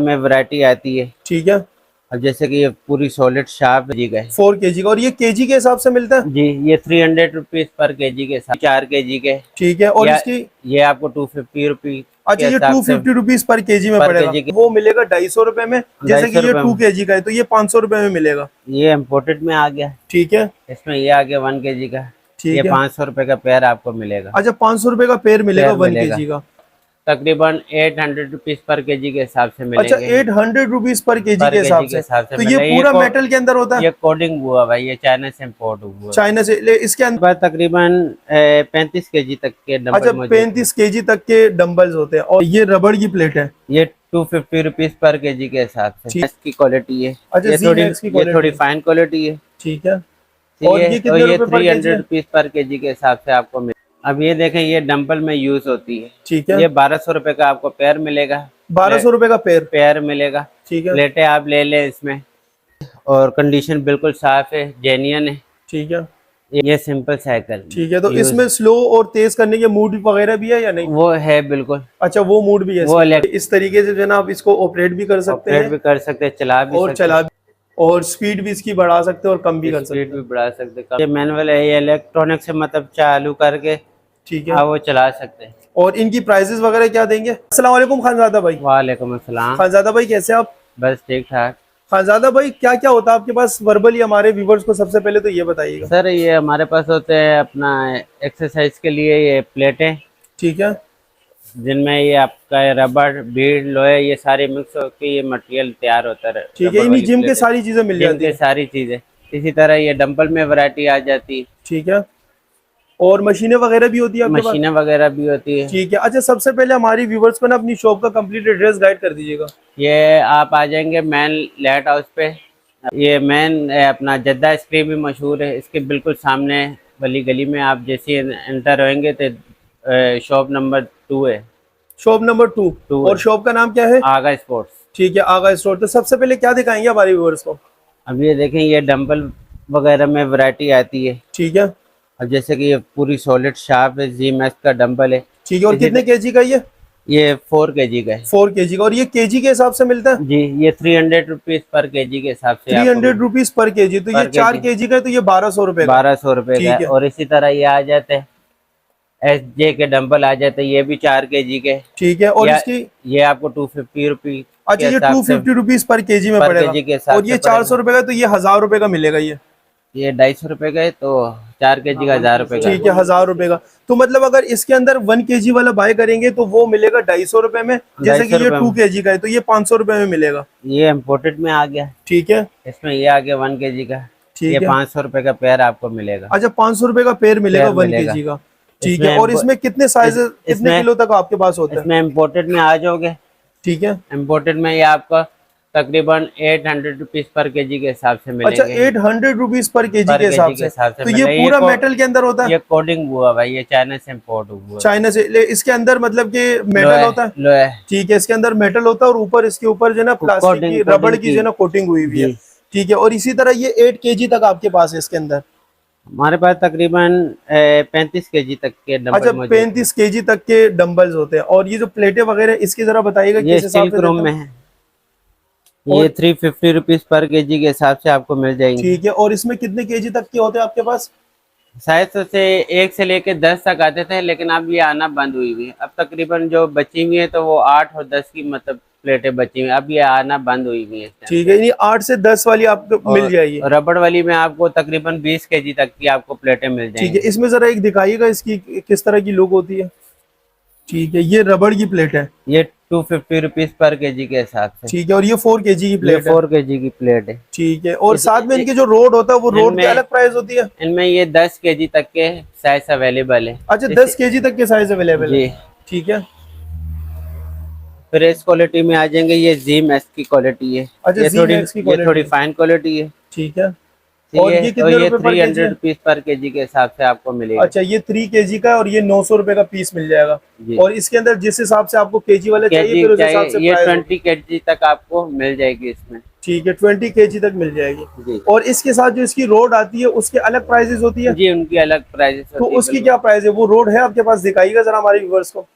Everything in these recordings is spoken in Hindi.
में वैरायटी आती है। ठीक है। अब जैसे कि ये पूरी सॉलिड शार्प जी का है 4 kg का, और ये केजी के हिसाब से मिलता है? जी। ये 300 रुपीज पर केजी के साथ 4 केजी के। ठीक है। और या इसकी ये आपको 250 रुपीज अच्छा, के ये हिसाब से 250 रुपीज पर केजी में पर पड़ेगा। केजी के वो मिलेगा 250 रुपए में, जैसे कि 250 ये रुपए 2 में। kg का है तो ये 500 रुपए में मिलेगा। ये इम्पोर्टेड में आ गया। ठीक है। इसमें ये आ गया 1 केजी का। ये ठीक है। 500 रुपए का पेयर आपको मिलेगा। अच्छा, 500 रुपए का पेयर मिलेगा पेयर 1 मिलेगा kg का। तकरीबन 800 रुपीज पर केजी के हिसाब से अच्छा, मिलेंगे। 800 रुपीज पर केजी पर के हिसाब केजी के से। हिसाब से तो ये मिलेगा। पूरा मेटल के अंदर होता है? ये कोडिंग हुआ भाई, ये चाइना से इम्पोर्ट हुआ। चाइना से इसके अंदर। पर तकरीबन 35 केजी तक के डंबल अच्छा, मौजूद हैं। 35 केजी तक के डंबल्स होते हैं। और ये रबड़ की प्लेट है। ये 250 रुपीज पर केजी के हिसाब से ठीक। इसकी क्वालिटी है। अच्छा, ये थोड़ी Z-Max की quality थोड़ी है। फाइन क्वालिटी है। ठीक है। ठीक और है। ये और कितने ये रुपए पर केजी 300 है? रुपीज पर केजी के हिसाब से आपको मिले। अब ये देखें, ये डंबल में यूज होती है। ठीक है। ये 1200 रुपए का आपको पेयर मिलेगा। 1200 रुपए का पेयर। पेयर मिलेगा। ठीक है। प्लेटें आप ले लें इसमें, और कंडीशन बिल्कुल साफ है, जेन्युइन है। ठीक है। ये सिंपल साइकिल। ठीक है। तो इसमें स्लो और तेज करने के मूड वगैरह भी है या नहीं? वो है बिल्कुल। अच्छा, वो मूड भी है वो इसमें। इस तरीके से जो है ना, आप इसको ऑपरेट भी कर सकते ऑपरेट हैं भी कर सकते हैं, चला भी और सकते चला भी, और स्पीड भी इसकी बढ़ा सकते हैं और कम भी कर सकते स्पीड भी हैं। बढ़ा सकते हैं। ये मैनुअल है, ये इलेक्ट्रॉनिक से मतलब चालू करके ठीक है। आप वो चला सकते हैं। और इनकी प्राइसेस वगैरह क्या देंगे? अस्सलाम वालेकुम खानजादा भाई। वालेकुम अस्सलाम। खानजादा भाई कैसे आप? बस ठीक ठाक। खानजादा भाई, क्या क्या होता है आपके पास वर्बली? हमारे व्यूवर्स को सबसे पहले तो ये बताइएगा। सर ये हमारे पास होते हैं अपना एक्सरसाइज के लिए ये प्लेटें, ठीक है। जिनमें ये आपका रबड़, बीड, लोहे, ये सारे मिक्स होकर ये मटेरियल तैयार होता है। ठीक है। इन्हीं जिम के सारी चीजें मिल जाती है। सारी चीजें। इसी तरह ये डंबल में वैरायटी आ जाती है। ठीक है। और मशीनें वगैरह भी होती है आपके पास? मशीनें वगैरह भी होती है। ठीक है। अच्छा, सबसे पहले हमारी व्यूवर्स को ना अपनी शॉप का कंप्लीट एड्रेस गाइड कर दीजिएगा। ये आप आ जाएंगे मेन लाइट हाउस पे। ये मेन अपना जद्दा आइसक्रीम भी मशहूर है, इसके बिल्कुल सामने वाली गली में आप जैसे एंटर होंगे तो शॉप नंबर 2 है। Shop number 2। और शॉप का नाम क्या है? आगा स्पोर्ट्स। ठीक है, आगा स्टोर। तो सबसे पहले क्या दिखाएंगे हमारे व्यूवर्स को? अब ये देखें, ये डंबल वगैरह में वैरायटी आती है। ठीक है। अब जैसे कि ये पूरी सॉलिड शार्प है, Z-Max का डंबल है। ठीक है। और कितने केजी का ये 4 केजी का है। 4 केजी का। और ये केजी के हिसाब से मिलता है? जी। ये 300 रुपीज पर केजी के हिसाब से 300 रुपीज पर केजी। तो ये 4 केजी का है, तो ये 1200 रुपए का। 1200 रुपए का है। और इसी तरह ये आ जाते हैं SJ के डंबल आ जाते हैं, ये भी 4 केजी के। ठीक है। और इसकी ये आपको 250 रुपीज। अच्छा, ये 250 रुपीज पर केजी में पड़ेगा। और ये 400 रुपए का, तो ये 1000 रुपए का मिलेगा। ये 250 रुपए का है, तो 4 केजी का 1000 रुपए का। ठीक है, 1000 रुपए का। तो मतलब अगर इसके अंदर 1 केजी वाला बाय करेंगे तो वो मिलेगा 250 रुपए में, जैसे कि ये 2 केजी का है तो ये 500 रुपए में मिलेगा। ये इम्पोर्टेड में आ गया। ठीक है। इसमें ये आ गया 1 केजी का। ठीक ये है। 500 रुपए का पेयर आपको मिलेगा। अच्छा, 500 रुपए का पेयर मिलेगा 1 केजी का। ठीक है। और इसमें कितने साइज, कितने किलो तक आपके पास होता है? इसमें इम्पोर्टेड में आ जाओगे। ठीक है। इम्पोर्टेड में ये आपका तकरीबन 800 रुपीज पर केजी के हिसाब से मिलेंगे। अच्छा, 800 रुपीज पर केजी के हिसाब से। तो ये मिलेगा। पूरा मेटल के अंदर होता है? ये कोडिंग हुआ भाई, ये चाइना से इम्पोर्ट हुआ। चाइना से। इसके अंदर मतलब कि मेटल होता है? लोहे। ठीक है। इसके अंदर मेटल होता है और ऊपर इसके ऊपर जो है ना प्लास्टिक की, रबड़ की जो है ना कोटिंग हुई हुई है। ठीक है। और इसी तरह ये 8 केजी तक आपके पास है इसके अंदर? हमारे पास तकरीबन 35 केजी तक के डंबल। अच्छा, 35 केजी तक के डंबल्स होते हैं। और ये जो प्लेटें वगैरह, इसकी जरा बताइएगा ये स्टील क्रोम में है। ये 350 रुपीज पर केजी के हिसाब से आपको मिल जाएंगे। ठीक है। और इसमें कितने केजी तक के होते हैं आपके पास? शायद से 1 से लेके 10 तक आते थे, लेकिन अब ये आना बंद हुई हुई है। अब तकरीबन जो बची हुई है तो वो 8 और 10 की मतलब प्लेटें बची हुई है, अब ये आना बंद हुई हुई है। ठीक है। यानी 8 से 10 वाली आपको मिल जाएगी। रबड़ वाली में आपको तकरीबन 20 केजी तक की आपको प्लेटें मिल जाएंगी। ठीक है। इसमें जरा एक दिखाइएगा इसकी किस तरह की लुक होती है। ठीक है। ये रबड़ की प्लेट है। ये 250 रुपीज पर केजी के हिसाब से। ठीक है। और ये 4 केजी की प्लेट है। 4 केजी की प्लेट है। ठीक है। और साथ में इनके जो रोड होता है, वो रोड की अलग प्राइस होती है? इनमें ये 10 केजी तक के साइज अवेलेबल है। अच्छा, 10 केजी तक के साइज अवेलेबल है। ठीक है। फिर इस क्वालिटी में आ जाएंगे, ये Z-Max की क्वालिटी है। अच्छा, Z-Max की क्वालिटी, थोड़ी फाइन क्वालिटी है। ठीक है। और ये कितने रुपए पर केजी? 300 रुपीज पर केजी के हिसाब से आपको मिलेगा। अच्छा, ये 3 केजी का और ये 900 रुपए का पीस मिल जाएगा। और इसके अंदर जिस हिसाब से आपको केजी वाले चाहिए, फिर उस हिसाब से ये 20 केजी तक आपको मिल जाएगी इसमें। ठीक है, 20 केजी तक मिल जाएगी। और इसके साथ जो इसकी रोड आती है उसके अलग प्राइसेस होती है? जी, उनकी अलग प्राइसेस तो उसकी क्या प्राइस है? वो रोड है आपके पास, दिखाइएगा जरा हमारे व्यूअर्स को।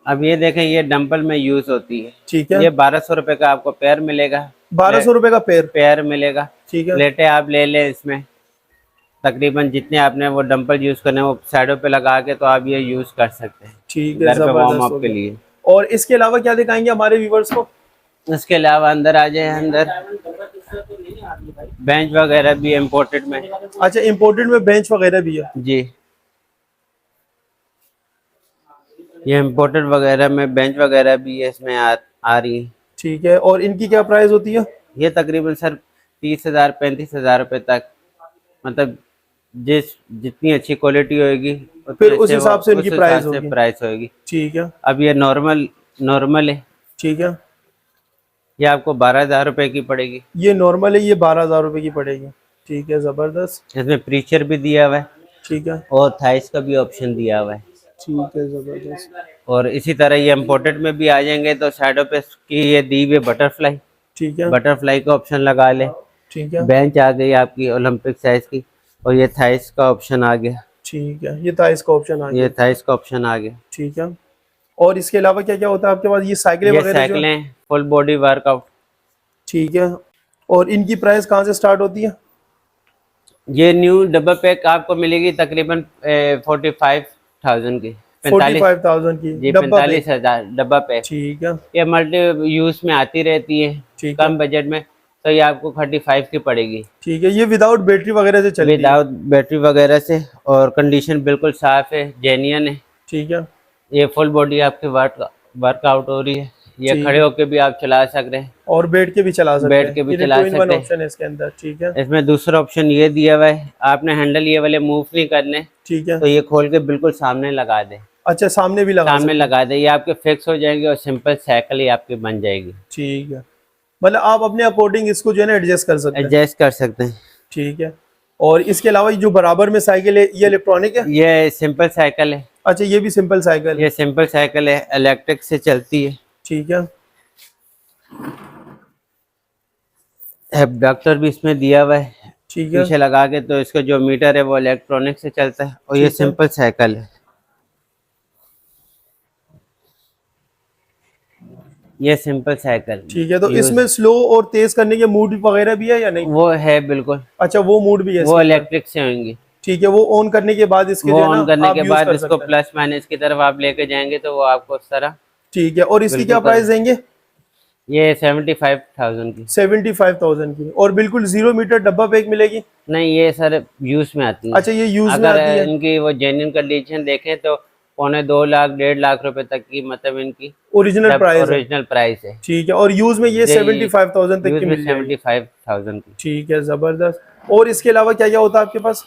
अब ये देखें, ये डंबल में यूज होती है। ठीक है, ये 1200 रुपए का आपको पेयर मिलेगा। 1200 रुपए का पेयर। पेयर मिलेगा। ठीक है, प्लेटें आप ले लें, इसमें तकरीबन जितने आपने वो डंबल यूज करने वो साइडों पे लगा के तो आप ये यूज कर सकते हैं ठीक है, घर पे वार्म जबरदस्त हो अप के गया। लिए। और इसके अलावा क्या दिखाएंगे हमारे व्यूवर्स को? उसके अलावा अंदर आ जाए, अंदर बेंच वगैरह भी इम्पोर्टेड में। अच्छा, इम्पोर्टेड में बेंच वगैरह भी है। जी, ये इम्पोर्टेड वगैरह में बेंच वगैरह भी है, इसमें आ रही है। ठीक है, और इनकी क्या प्राइस होती है? ये तकरीबन सर 30,000 35,000 रुपए तक, मतलब जितनी अच्छी क्वालिटी होगी फिर उस हिसाब से इनकी प्राइस होगी। प्राइस होगी। ठीक है, अब ये नॉर्मल है, ठीक है, ये आपको 12,000 रुपए की पड़ेगी। ये नॉर्मल है, ये 12,000 रुपए की पड़ेगी। ठीक है, जबरदस्त। इसमें प्रीचर भी दिया हुआ है ठीक है, और थाइस का भी ऑप्शन दिया हुआ है। ठीक है, जबरदस्त। और इसी तरह ये इम्पोर्टेड में भी आ जाएंगे तो साइडों पे की ये दी हुई बटरफ्लाई, ठीक है, बटरफ्लाई का ऑप्शन लगा ले। ठीक है, बेंच आ गई आपकी ओलंपिक साइज की, और ये थाइस का ऑप्शन आ गया। ठीक है, ये थाइस का ऑप्शन आ गया। ये थाइस का ऑप्शन आ गया। ठीक है, और इसके अलावा क्या क्या होता है आपके पास? ये साइकिलें ये वगैरह जो है? साइकिलें फुल बॉडी वर्कआउट। ठीक है, और इनकी प्राइस कहाँ से स्टार्ट होती है? ये न्यू डब्बा पैक आपको मिलेगी तकरीबन 45,000 की। 45,000 की जी, डब्बा पैक। 45,000 डब्बा पैक। ठीक है, ये मल्टी यूज में आती रहती है ठीक है, कम बजट में, तो ये आपको 35 की पड़ेगी ठीक है। ये विदाउट बैटरी वगैरह से चलती है? विदाउट बैटरी वगैरह से, और कंडीशन बिल्कुल साफ है, जेन्युइन है। ठीक है, ये फुल बॉडी आपकी वर्कआउट हो रही है। ये ठीक खड़े होके भी आप चला सकते हैं, और बैठ के भी चला सकते हैं? बैठ के भी ये चला 2 in 1 सकते हैं। ऑप्शन है इसके अंदर। ठीक है, इसमें दूसरा ऑप्शन ये दिया हुआ है, आपने हैंडल ये वाले मूव नहीं करने, ठीक है। तो ये खोल के बिल्कुल सामने लगा दे। अच्छा, सामने भी लगा सामने सकते हैं? लगा दे, ये आपके फिक्स हो जाएंगे और सिंपल साइकिल ही आपकी बन जाएगी। ठीक है, मतलब आप अपने अकॉर्डिंग इसको जो है ना एडजस्ट कर सकते हैं? एडजस्ट कर सकते हैं। ठीक है, और इसके अलावा ये जो बराबर में साइकिल है, ये इलेक्ट्रॉनिक है? ये सिंपल साइकिल है। अच्छा, ये भी सिंपल साइकिल है? ये सिंपल साइकिल है, इलेक्ट्रिक से चलती है। ठीक है, एबडक्टर भी इसमें दिया हुआ है ठीक है, पीछे लगा के, तो इसका जो मीटर है वो इलेक्ट्रॉनिक से चलता है। और ये ठीक है। सिंपल साइकिल है। ये सिंपल साइकिल। ठीक है। तो इसमें स्लो और तेज करने के मूड वगैरह भी है या नहीं? वो है बिल्कुल। अच्छा, वो मूड भी है वो इसके अंदर? इलेक्ट्रिक से होंगी। ठीक है, वो ऑन करने के बाद इसके वो जो है ऑन ना करने आप के यूज बाद कर इसको सकते हैं। प्लस माइनस की तरफ आप लेके जाएंगे तो वो आपको उस तरह। ठीक है, और इसकी बिल्कुल क्या प्राइस देंगे? ये 75,000 की। 75,000 की। और बिल्कुल 0 मीटर डब्बा पैक मिलेगी? नहीं, ये सर यूज में आती है। अच्छा, ये यूज में अगर आती है? इनकी वो जेन्युइन कंडीशन देखें तो 2.25 लाख 1.5 लाख रुपए तक की, मतलब इनकी ओरिजिनल प्राइस है? ओरिजिनल प्राइस है। ठीक है, और यूज में ये 75,000 तक की मिल जाएगी? 75,000 की। ठीक है, जबरदस्त। और इसके अलावा क्या क्या होता है आपके पास?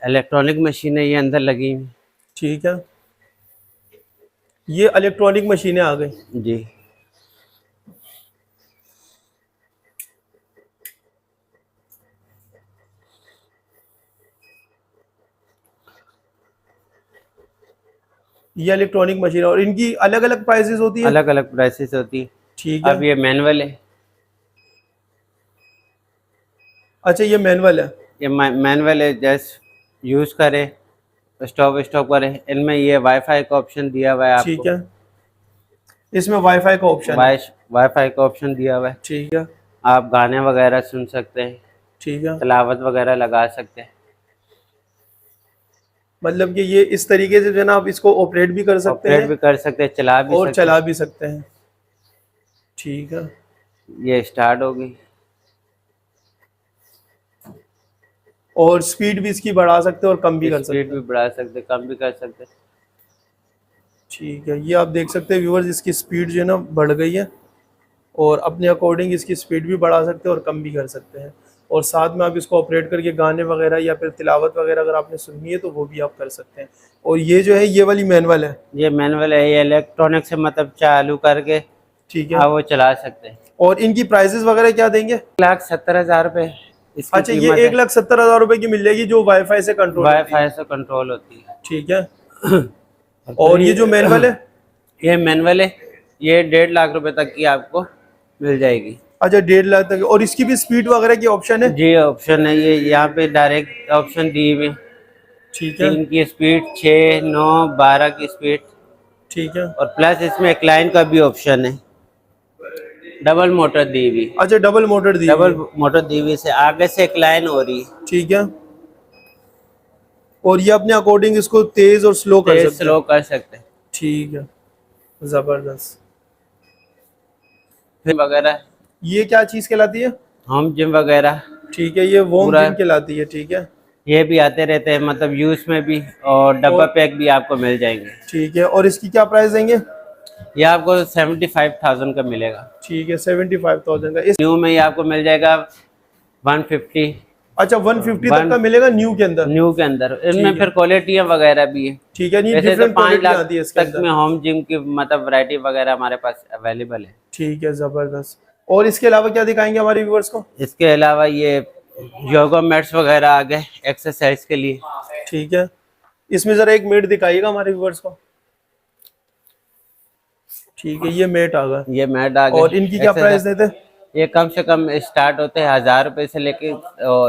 इलेक्ट्रॉनिक मशीनें ये अंदर लगी हुई। ठीक है, ये इलेक्ट्रॉनिक मशीनें आ गई। जी, ये इलेक्ट्रॉनिक मशीन, और इनकी अलग अलग प्राइसेस होती है? अलग अलग प्राइसेस होती है। ठीक है। अब ये मैनुअल है। अच्छा, ये मैनुअल है? ये मैनुअल है, जस्ट यूज करें, स्टॉप करें। इनमें ये वाईफाई का ऑप्शन दिया हुआ है आपको। ठीक है, इसमें वाईफाई का ऑप्शन है? वाईफाई का ऑप्शन दिया हुआ है। ठीक है, आप गाने वगैरह सुन सकते हैं, ठीक है। तिलावत वगैरह लगा सकते हैं। मतलब कि ये इस तरीके से जो है ना आप इसको ऑपरेट भी कर सकते ऑपरेट भी हैं कर सकते हैं, चला भी और सकते चला भी सकते हैं। ठीक है, हैं। ये स्टार्ट होगी। और स्पीड भी इसकी बढ़ा सकते हैं और कम भी कर सकते स्पीड हैं? भी बढ़ा सकते हैं, कम भी कर सकते हैं। ठीक है, ये आप देख सकते हैं व्यूअर्स, इसकी स्पीड जो है ना बढ़ गई है, और अपने अकॉर्डिंग इसकी स्पीड भी बढ़ा सकते हैं और कम भी कर सकते हैं। और साथ में आप इसको ऑपरेट करके गाने वगैरह या फिर तिलावत वगैरह अगर आपने सुननी है तो वो भी आप कर सकते हैं। और ये जो है ये वाली मैनुअल है? ये मैनुअल है, ये इलेक्ट्रॉनिक से मतलब चालू करके ठीक है, आप वो चला सकते हैं। और इनकी प्राइसेस वगैरह क्या देंगे? 1,70,000 रुपए इसकी अच्छा, ये कीमत है। 1,70,000 रुपए की मिल जाएगी जो वाईफाई से कंट्रोल होती है? वाईफाई से कंट्रोल होती है। ठीक है। और ये जो मैनुअल है? ये मैनुअल है, ये 1.5 लाख रुपए तक की आपको मिल जाएगी। अच्छा, 1.5 लाख तक। और इसकी भी स्पीड वगैरह की ऑप्शन है? जी, ऑप्शन है। ये यहाँ पे डायरेक्ट ऑप्शन दी हुई है। ठीक है, 3 की स्पीड, 6, 9, 12 की स्पीड। ठीक है। और प्लस इसमें क्लाइन का भी ऑप्शन है, डबल मोटर दी हुई। अच्छा, डबल मोटर दी डबल हुई मोटर दी हुई से आगे से क्लाइन हो रही है। ठीक है। और ये अपने अकॉर्डिंग इसको तेज और स्लो कर तेज सकते स्लो हैं। कर सकते हैं ठीक है, जबरदस्त। फिर वगैरह, ये क्या चीज कहलाती है? होम जिम वगैरह ठीक है, ये वोम पूरा जिम कहलाती है। ठीक है। ये भी आते रहते हैं, मतलब यूज में भी, और डब्बा पैक भी आपको मिल जाएंगे। ठीक है। और इसकी क्या प्राइस देंगे? ये आपको 75,000 का मिलेगा। ठीक है, 75,000 का। इस न्यू में ये आपको मिल जाएगा 150। अच्छा, 150 तक का मिलेगा न्यू के अंदर? न्यू के अंदर इनमें ठीक है। फिर क्वालिटियाँ वगैरह भी है। ठीक है, ये वैसे तो डिफरेंट 5 क्वालिटी लाख आती है इसके तक अंदर। में होम जिम की मतलब वैरायटी वगैरह हमारे पास अवेलेबल है। ठीक है, जबरदस्त। और इसके अलावा क्या दिखाएंगे हमारे व्यूअर्स को? इसके अलावा ये योगा मैट्स वगैरह आ गए एक्सरसाइज के लिए। ठीक है। इसमें जरा एक मेट दिखाइएगा हमारे व्यूअर्स को। ठीक है, ये मेट आ गया। ये मैट आ गए। और इनकी क्या प्राइस देते हैं? ये कम से कम स्टार्ट होते हैं 1000 रुपए से लेके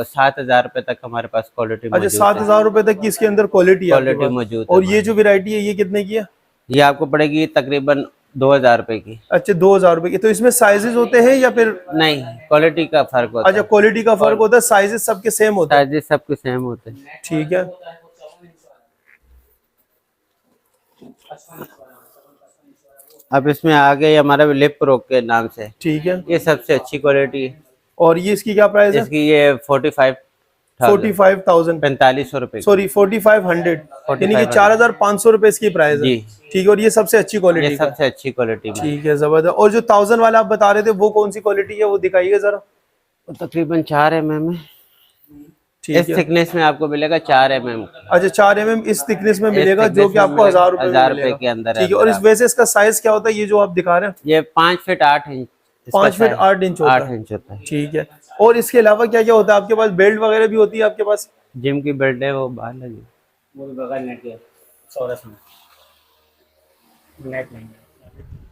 7,000 रुपए तक हमारे पास क्वालिटी अच्छा, मौजूद है। 7,000 रुपए तक की इसके अंदर क्वालिटी क्वालिटी मौजूद है और ये जो वैरायटी है ये कितने की है? ये आपको पड़ेगी तकरीबन 2,000 रुपए की। अच्छा, 2,000 रुपए की। तो इसमें साइजेस होते हैं या फिर? नहीं, क्वालिटी का फर्क होता अच्छा, है। क्वालिटी का फर्क होता है, साइजेस सबके सेम होते हैं? साइजेस सबके सेम होते हैं। ठीक है। अब इसमें आ गए हमारा लिप प्रो के नाम से। ठीक है। ये सबसे अच्छी क्वालिटी है। और ये इसकी क्या प्राइस है? इसकी ये 45,000 4500 रुपए की। सॉरी 4,500, यानी कि 4,500 रुपए इसकी प्राइस है। जी। ठीक है। और ये सबसे अच्छी ये क्वालिटी का? सबसे अच्छी क्वालिटी में। ठीक है, जबरदस्त। और जो 1000 वाला आप बता रहे थे वो कौन सी क्वालिटी है, वो दिखाइए जरा। वो तकरीबन 4 mm है। ठीक इस है। थिकनेस में आपको मिलेगा 4 mm। अच्छा, 4 mm इस थिकनेस में मिलेगा, जो कि आपको 1000 रुपए में 1000 रुपए मिलेगा। के अंदर। ठीक है। और इस वैसे इसका साइज क्या होता है, ये जो आप दिखा रहे हैं? ये 5 फीट 8 इंच। 5 फीट 8 इंच होता 8 है। इंच होता है। ठीक है। और इसके अलावा क्या क्या होता है आपके पास? बेल्ट वगैरह भी होती है आपके पास? जिम की बेल्ट है, वो बाहर लगी, वो भी बगल नेट है। नेट नहीं।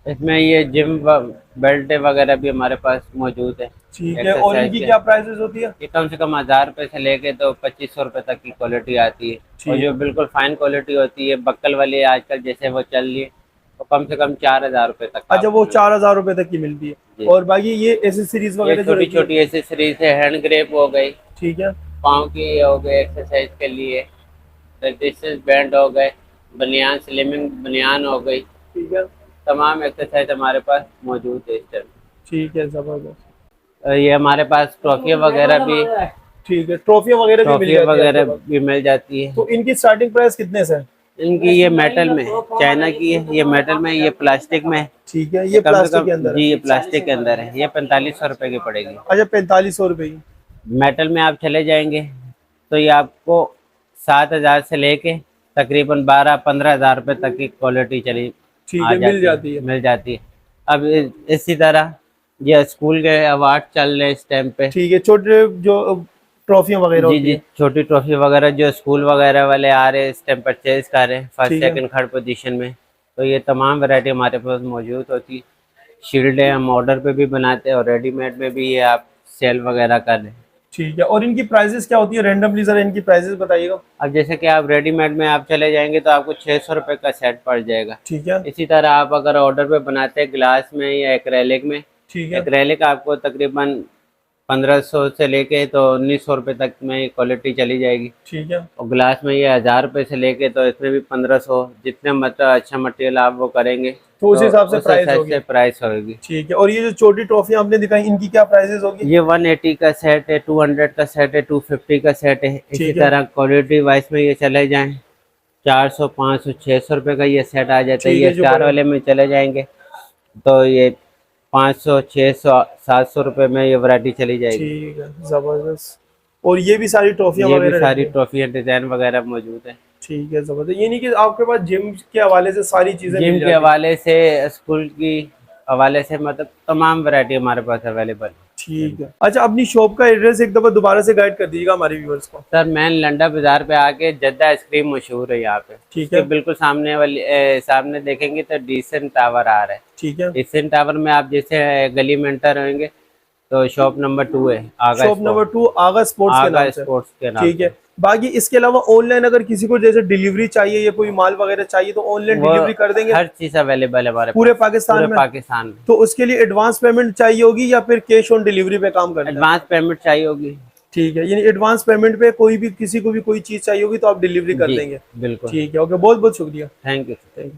इसमें ये जिम बेल्ट वगैरह भी हमारे पास मौजूद है। ठीक है। और इनकी क्या प्राइसेस होती है? ये कम से कम 1000 रुपए से लेके तो 2500 रुपए तक की क्वालिटी आती है। और जो बिल्कुल फाइन क्वालिटी होती है, बक्कल वाली आजकल जैसे वो चल रही है, तो कम से कम 4000 रुपए तक। अच्छा, वो 4000 रुपए तक की मिलती है। और बाकी ये एसेसरीज वगैरह जो छोटी छोटी एसेसरीज है, हैंड ग्रेप हो गई, ठीक है, पाँव की हो गए एक्सरसाइज के लिए, रेजिस्टेंस बैंड हो गए, बनियान स्लिमिंग बनियान हो गई, ठीक है, तमाम एक्सरसाइज हमारे पास मौजूद है इस टाइम। ठीक है, जबरदस्त। ये हमारे पास ट्रॉफी वगैरह भी, ठीक है, ट्रॉफी वगैरह भी मिल जाती है। तो इनकी स्टार्टिंग प्राइस कितने से है? इनकी ये मेटल में, चाइना की है, ये मेटल में, ये प्लास्टिक में। ठीक है, ये प्लास्टिक के अंदर जी, ये प्लास्टिक के अंदर है। ये 4500 रुपए की पड़ेगी। अच्छा, 4500 रुपए की। मेटल में आप चले जाएंगे तो ये आपको 7000 से लेके तकरीबन 12-15 हज़ार रुपए तक की क्वालिटी चली ठीक है, मिल जाती है। अब इसी तरह ये स्कूल के अवार्ड चल रहे हैं इस टाइम पे। ठीक है, छोटे जो ट्रॉफियां वगैरह जी जी, छोटी ट्रॉफी वगैरह जो स्कूल वगैरह वाले आ रहे हैं इस टाइम परचेज कर रहे हैं, फर्स्ट सेकंड थर्ड पोजीशन में। तो ये तमाम वैरायटी हमारे पास मौजूद होती। शील्ड है, हम ऑर्डर पे भी बनाते हैं और रेडीमेड में भी ये आप सेल वगैरह कर रहे हैं। ठीक है। और इनकी प्राइसेस क्या होती है रैंडमली, जरा इनकी प्राइसेस बताइएगा। अब जैसे कि आप रेडीमेड में आप चले जाएंगे तो आपको 600 रुपये का सेट पड़ जाएगा। ठीक है। इसी तरह आप अगर ऑर्डर पे बनाते हैं ग्लास में या एक्रेलिक में, ठीक है, एक्रेलिक आपको तकरीबन 1500 से लेके तो 1900 रुपये तक में क्वालिटी चली जाएगी। ठीक है। और ग्लास में ये 1000 रुपये से लेके तो इसमें भी 1500, जितने मतलब अच्छा मटेरियल आप वो करेंगे तो उस हिसाब से प्राइस होगी। ठीक है। और ये जो छोटी ट्रॉफी आपने दिखाई, इनकी क्या प्राइसेस होगी? ये 180 का सेट है, 200 का सेट है, 250 का सेट है। इसी तरह क्वालिटी वाइज में ये चले जाएं 400, 500, 600 रुपये का ये सेट आ जाता है। ये स्टार वाले में चले जाएंगे तो ये 500, 600, 700 रुपये में ये वैरायटी चली जाएगी। ठीक है, जबरदस्त। और ये भी सारी ट्रॉफियां ये वगैरह, भी सारी ट्रॉफियां डिजाइन वगैरह मौजूद है। ठीक है, जबरदस्त। ये नहीं कि आपके पास जिम के हवाले से सारी चीजें, जिम के हवाले से, स्कूल की हवाले से, मतलब तमाम वैरायटी हमारे पास अवेलेबल। ठीक है। अच्छा, अपनी शॉप का एड्रेस एक दफा दोबारा से गाइड कर दीजिएगा हमारे व्यूअर्स को। सर, मेन लंडा बाजार पे आके जद्दा आइसक्रीम मशहूर है यहाँ पे। ठीक है। बिल्कुल सामने देखेंगे तो डिसेंट टावर आ रहा है। ठीक है। डिसेंट टावर में आप जैसे गली में एंटर होंगे तो शॉप नंबर 2 है, शॉप नंबर 2 आगा स्पोर्ट्स के नाम से। ठीक है। बाकी इसके अलावा ऑनलाइन अगर किसी को जैसे डिलीवरी चाहिए या कोई माल वगैरह चाहिए तो ऑनलाइन वो डिलीवरी कर देंगे हर चीज अवेलेबल है हमारे पूरे पास, पाकिस्तान पूरे में? पाकिस्तान में। तो उसके लिए एडवांस पेमेंट चाहिए होगी या फिर कैश ऑन डिलीवरी पे काम करना है? एडवांस पेमेंट चाहिए होगी। ठीक है, यानी एडवांस पेमेंट पे कोई भी किसी को भी कोई चीज चाहिए होगी तो आप डिलीवरी कर जी देंगे? बिल्कुल। ठीक है, ओके, बहुत बहुत शुक्रिया। Thank you. Thank you.